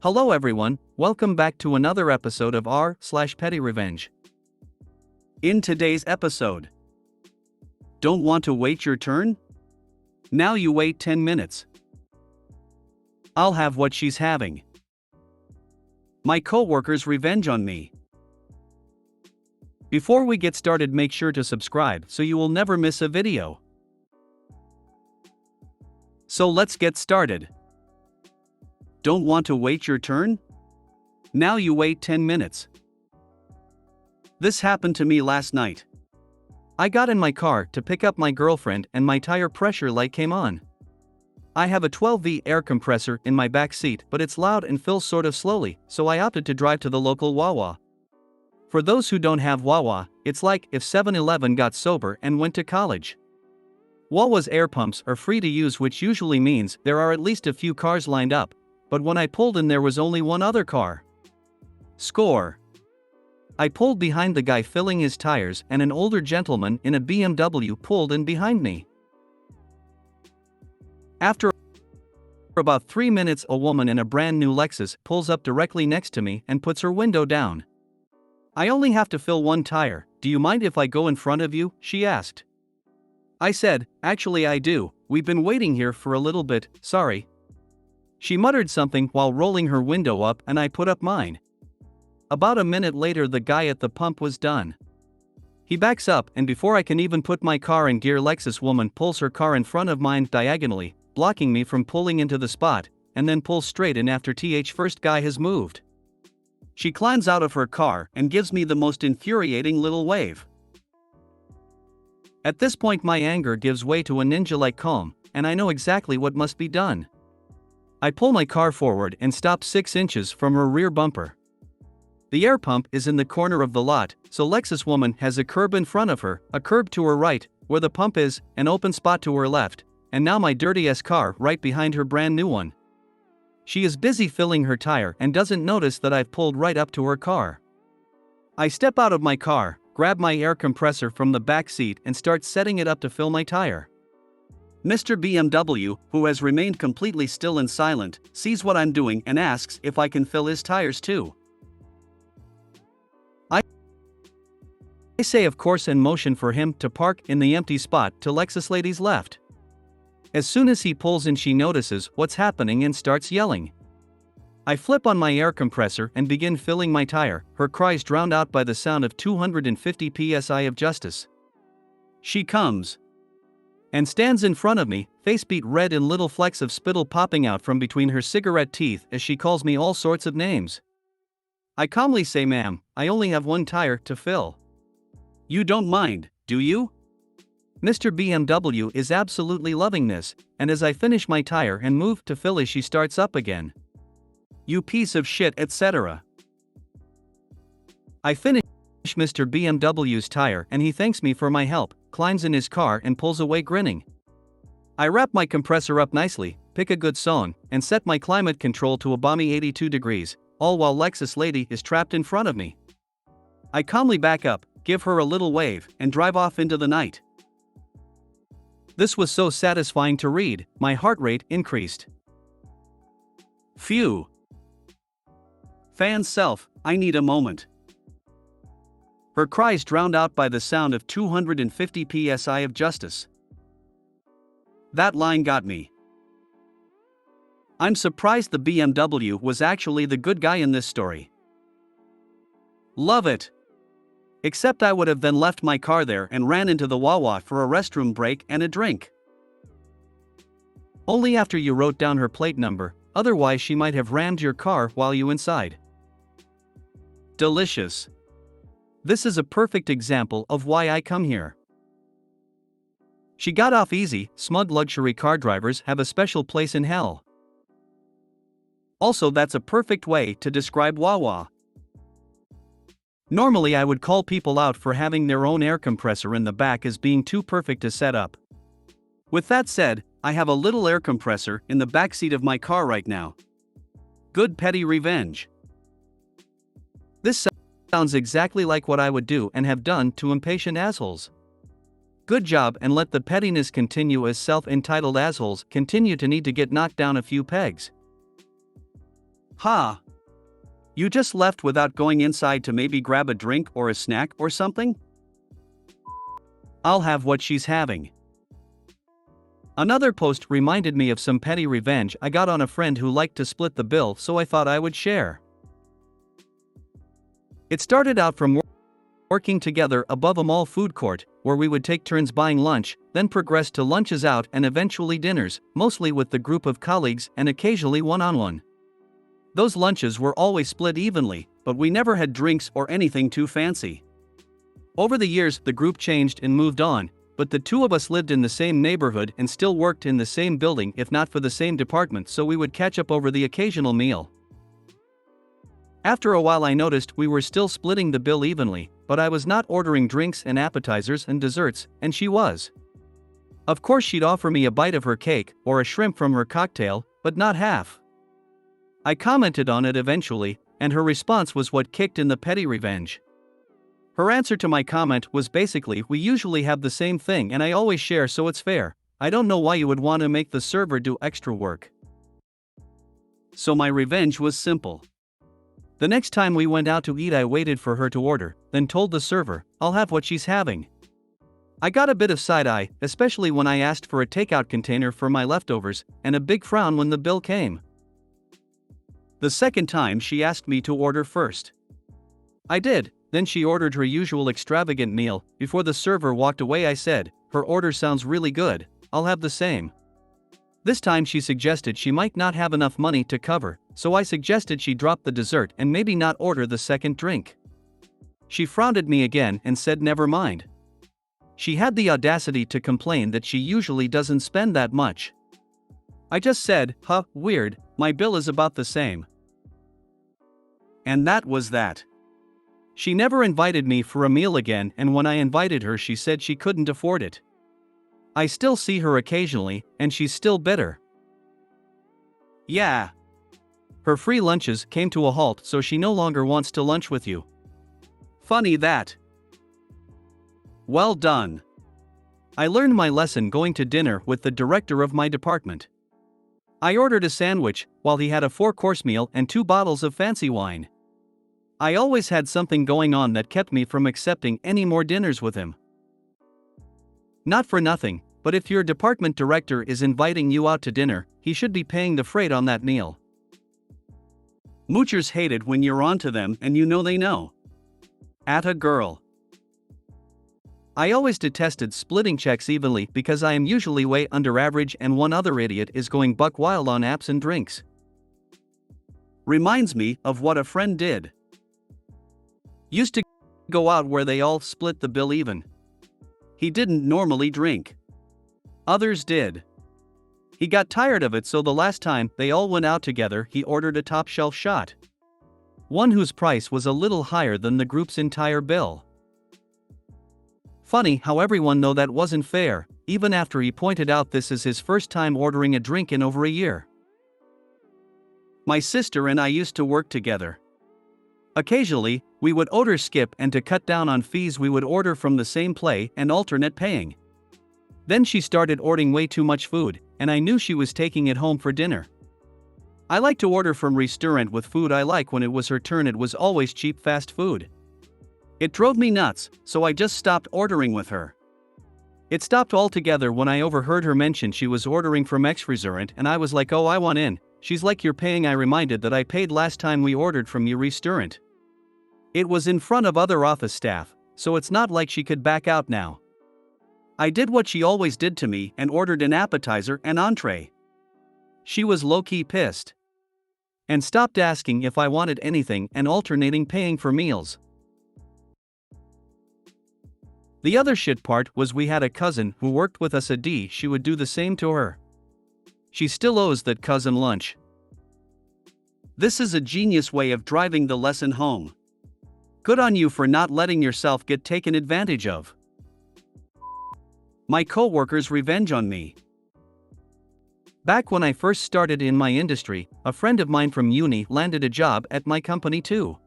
Hello everyone, welcome back to another episode of r/PettyRevenge. In today's episode, don't want to wait your turn? Now you wait 10 minutes. I'll have what she's having. My coworker's revenge on me. Before we get started, make sure to subscribe so you will never miss a video. So let's get started. Don't want to wait your turn? Now you wait 10 minutes. This happened to me last night. I got in my car to pick up my girlfriend and my tire pressure light came on. I have a 12V air compressor in my back seat, but it's loud and fills sort of slowly, so I opted to drive to the local Wawa. For those who don't have Wawa, it's like if 7-Eleven got sober and went to college. Wawa's air pumps are free to use, which usually means there are at least a few cars lined up. But when I pulled in, there was only one other car. Score. I pulled behind the guy filling his tires, and an older gentleman in a BMW pulled in behind me. After about 3 minutes, a woman in a brand new Lexus pulls up directly next to me and puts her window down. I only have to fill one tire. Do you mind if I go in front of you? She asked. I said, actually I do, we've been waiting here for a little bit, sorry. She muttered something while rolling her window up, and I put up mine. About a minute later, the guy at the pump was done. He backs up, and before I can even put my car in gear, Lexus woman pulls her car in front of mine diagonally, blocking me from pulling into the spot, and then pulls straight in after first guy has moved. She climbs out of her car and gives me the most infuriating little wave. At this point, my anger gives way to a ninja-like calm, and I know exactly what must be done. I pull my car forward and stop 6 inches from her rear bumper. The air pump is in the corner of the lot, so Lexus woman has a curb in front of her, a curb to her right, where the pump is, an open spot to her left, and now my dirty-ass car right behind her brand new one. She is busy filling her tire and doesn't notice that I've pulled right up to her car. I step out of my car, grab my air compressor from the back seat and start setting it up to fill my tire. Mr. BMW, who has remained completely still and silent, sees what I'm doing and asks if I can fill his tires too. I say of course and motion for him to park in the empty spot to Lexus lady's left. As soon as he pulls in, she notices what's happening and starts yelling. I flip on my air compressor and begin filling my tire, her cries drowned out by the sound of 250 psi of justice. She comes and stands in front of me, face beat red and little flecks of spittle popping out from between her cigarette teeth as she calls me all sorts of names. I calmly say, ma'am, I only have one tire to fill. You don't mind, do you? Mr. BMW is absolutely loving this, and as I finish my tire and move to fill, she starts up again. You piece of shit, etc. I finish Mr. BMW's tire and he thanks me for my help, climbs in his car and pulls away grinning. I wrap my compressor up nicely, pick a good song, and set my climate control to a balmy 82 degrees, all while Lexus lady is trapped in front of me. I calmly back up, give her a little wave, and drive off into the night. This was so satisfying to read, my heart rate increased. Phew. Fan self, I need a moment. Her cries drowned out by the sound of 250 psi of justice. That line got me. I'm surprised the BMW was actually the good guy in this story. Love it. Except I would have then left my car there and ran into the Wawa for a restroom break and a drink. Only after you wrote down her plate number, otherwise she might have rammed your car while you inside. Delicious. This is a perfect example of why I come here. She got off easy. Smug luxury car drivers have a special place in hell. Also, that's a perfect way to describe Wawa. Normally I would call people out for having their own air compressor in the back as being too perfect to set up. With that said, I have a little air compressor in the backseat of my car right now. Good petty revenge. This sounds exactly like what I would do and have done to impatient assholes. Good job, and let the pettiness continue as self-entitled assholes continue to need to get knocked down a few pegs. Ha! You just left without going inside to maybe grab a drink or a snack or something? I'll have what she's having. Another post reminded me of some petty revenge I got on a friend who liked to split the bill, so I thought I would share. It started out from working together above a mall food court, where we would take turns buying lunch, then progress to lunches out and eventually dinners, mostly with the group of colleagues and occasionally one-on-one. Those lunches were always split evenly, but we never had drinks or anything too fancy. Over the years, the group changed and moved on, but the two of us lived in the same neighborhood and still worked in the same building, if not for the same department, so we would catch up over the occasional meal. After a while, I noticed we were still splitting the bill evenly, but I was not ordering drinks and appetizers and desserts, and she was. Of course, she'd offer me a bite of her cake or a shrimp from her cocktail, but not half. I commented on it eventually, and her response was what kicked in the petty revenge. Her answer to my comment was basically, "We usually have the same thing and I always share, so it's fair. I don't know why you would want to make the server do extra work." So my revenge was simple. The next time we went out to eat, I waited for her to order, then told the server, "I'll have what she's having." I got a bit of side-eye, especially when I asked for a takeout container for my leftovers, and a big frown when the bill came. The second time, she asked me to order first. I did, then she ordered her usual extravagant meal. Before the server walked away, I said, "Her order sounds really good, I'll have the same." This time she suggested she might not have enough money to cover, so I suggested she drop the dessert and maybe not order the second drink. She frowned at me again and said never mind. She had the audacity to complain that she usually doesn't spend that much. I just said, "Huh, weird, my bill is about the same." And that was that. She never invited me for a meal again, and when I invited her, she said she couldn't afford it. I still see her occasionally, and she's still bitter. Yeah. Her free lunches came to a halt, so she no longer wants to lunch with you. Funny that. Well done. I learned my lesson going to dinner with the director of my department. I ordered a sandwich, while he had a 4-course meal and 2 bottles of fancy wine. I always had something going on that kept me from accepting any more dinners with him. Not for nothing, but if your department director is inviting you out to dinner, he should be paying the freight on that meal. Moochers hate it when you're onto them and you know they know. Atta girl. I always detested splitting checks evenly because I am usually way under average and one other idiot is going buck wild on apps and drinks. Reminds me of what a friend did. Used to go out where they all split the bill even. He didn't normally drink. Others did. He got tired of it, so the last time they all went out together, he ordered a top-shelf shot. One whose price was a little higher than the group's entire bill. Funny how everyone knew that wasn't fair, even after he pointed out this is his first time ordering a drink in over a year. My sister and I used to work together. Occasionally, we would order skip, and to cut down on fees we would order from the same play and alternate paying. Then she started ordering way too much food, and I knew she was taking it home for dinner. I like to order from restaurant with food I like. When it was her turn, it was always cheap fast food. It drove me nuts, so I just stopped ordering with her. It stopped altogether when I overheard her mention she was ordering from X restaurant, and I was like, "Oh, I want in." She's like, "You're paying." I reminded that I paid last time we ordered from your restaurant. It was in front of other office staff, so it's not like she could back out now. I did what she always did to me and ordered an appetizer and entree. She was low-key pissed. And stopped asking if I wanted anything and alternating paying for meals. The other shit part was we had a cousin who worked with us. She would do the same to her. She still owes that cousin lunch. This is a genius way of driving the lesson home. Good on you for not letting yourself get taken advantage of. My coworker's revenge on me. Back when I first started in my industry, a friend of mine from uni landed a job at my company too.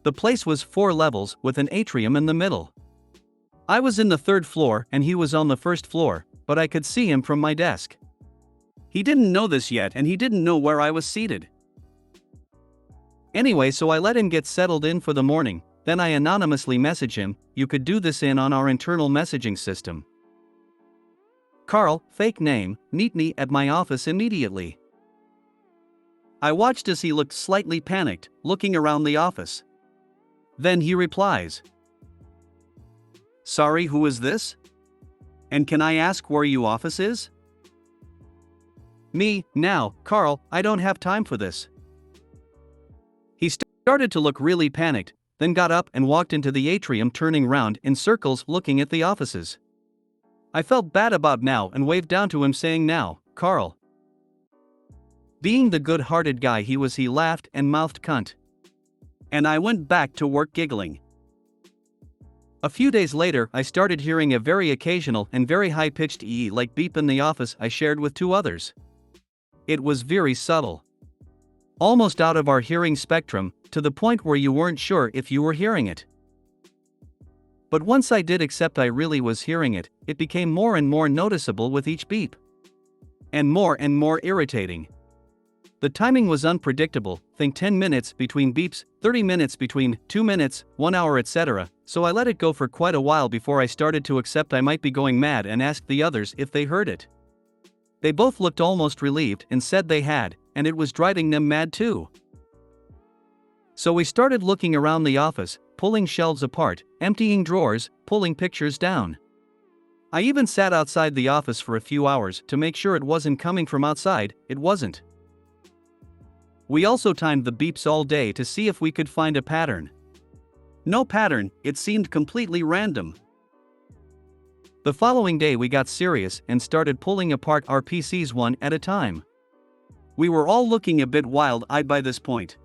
The place was 4 levels with an atrium in the middle. I was in the 3rd floor and he was on the 1st floor, but I could see him from my desk. He didn't know this yet and he didn't know where I was seated. Anyway, so I let him get settled in for the morning, then I anonymously message him, "You could do this in on our internal messaging system. Carl, fake name, meet me at my office immediately." I watched as he looked slightly panicked, looking around the office. Then he replies, "Sorry, who is this? And can I ask where your office is?" Me, now, "Carl, I don't have time for this." He started to look really panicked, then got up and walked into the atrium, turning round in circles looking at the offices. I felt bad about now and waved down to him saying, "Now, Carl." Being the good-hearted guy he was, he laughed and mouthed "cunt." And I went back to work giggling. A few days later, I started hearing a very occasional and very high-pitched like beep in the office I shared with two others. It was very subtle. Almost out of our hearing spectrum, to the point where you weren't sure if you were hearing it. But once I did accept I really was hearing it, it became more and more noticeable with each beep. And more irritating. The timing was unpredictable, think 10 minutes between beeps, 30 minutes between, 2 minutes, 1 hour, etc., so I let it go for quite a while before I started to accept I might be going mad and asked the others if they heard it. They both looked almost relieved and said they had, and it was driving them mad too. So we started looking around the office, pulling shelves apart, emptying drawers, pulling pictures down. I even sat outside the office for a few hours to make sure it wasn't coming from outside. It wasn't. We also timed the beeps all day to see if we could find a pattern. No pattern, it seemed completely random. The following day we got serious and started pulling apart our PCs one at a time. We were all looking a bit wild-eyed by this point.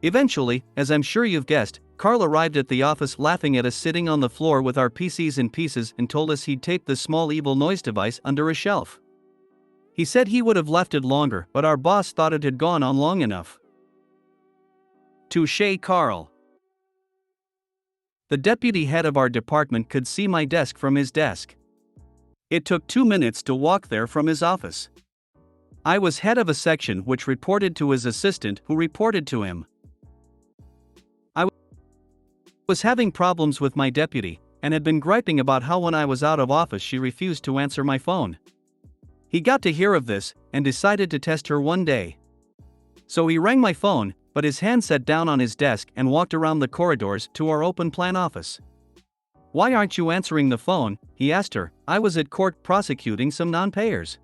Eventually, as I'm sure you've guessed, Carl arrived at the office laughing at us sitting on the floor with our PCs in pieces and told us he'd taped the small evil noise device under a shelf. He said he would have left it longer, but our boss thought it had gone on long enough. Touché, Carl. The deputy head of our department could see my desk from his desk. It took 2 minutes to walk there from his office. I was head of a section which reported to his assistant who reported to him. I was having problems with my deputy, and had been griping about how when I was out of office she refused to answer my phone. He got to hear of this, and decided to test her one day. So he rang my phone, but his hand sat down on his desk and walked around the corridors to our open plan office. "Why aren't you answering the phone?" he asked her. "I was at court prosecuting some non-payers."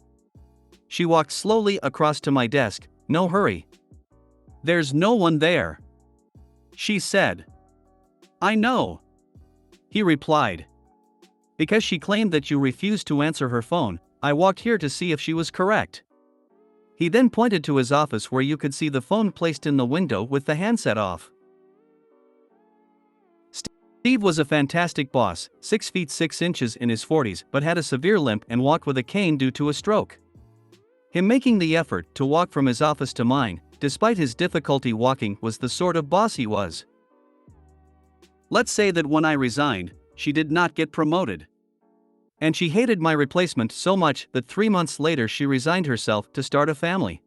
She walked slowly across to my desk. "No hurry. There's no one there," she said. "I know," he replied. "Because she claimed that you refused to answer her phone, I walked here to see if she was correct." He then pointed to his office where you could see the phone placed in the window with the handset off. Steve was a fantastic boss, 6 feet 6 inches in his 40s, but had a severe limp and walked with a cane due to a stroke. Him making the effort to walk from his office to mine, despite his difficulty walking, was the sort of boss he was. Let's say that when I resigned, she did not get promoted. And she hated my replacement so much that 3 months later she resigned herself to start a family.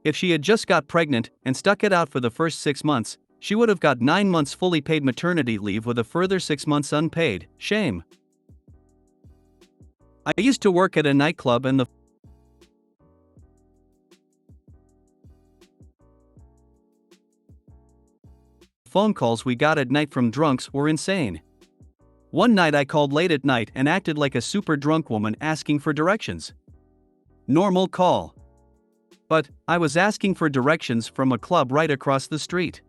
If she had just got pregnant and stuck it out for the first 6 months, she would have got 9 months fully paid maternity leave with a further 6 months unpaid. Shame. I used to work at a nightclub and the phone calls we got at night from drunks were insane. One night I called late at night and acted like a super drunk woman asking for directions. Normal call. But I was asking for directions from a club right across the street.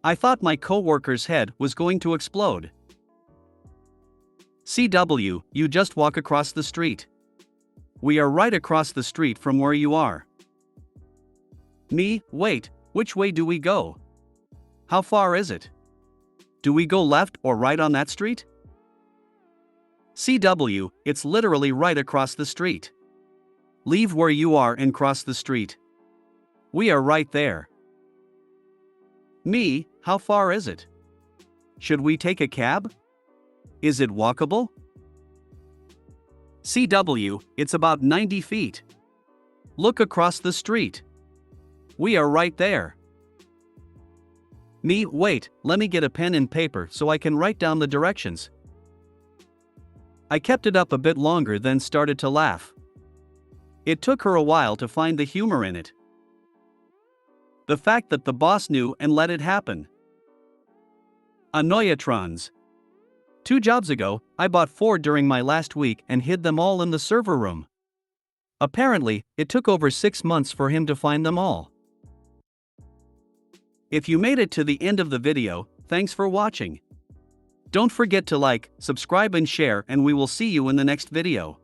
I thought my co-worker's head was going to explode. "CW, you just walk across the street. We are right across the street from where you are." Me, "Wait, which way do we go? How far is it? Do we go left or right on that street?" "CW, it's literally right across the street. Leave where you are and cross the street. We are right there." Me, "How far is it? Should we take a cab? Is it walkable?" CW, it's about 90 feet. Look across the street. We are right there. Me, wait, let me get a pen and paper so I can write down the directions. I kept it up a bit longer, then started to laugh. It took her a while to find the humor in it. The fact that the boss knew and let it happen. Annoyatrons. 2 jobs ago, I bought 4 during my last week and hid them all in the server room. Apparently, it took over 6 months for him to find them all. If you made it to the end of the video, thanks for watching. Don't forget to like, subscribe and share, and we will see you in the next video.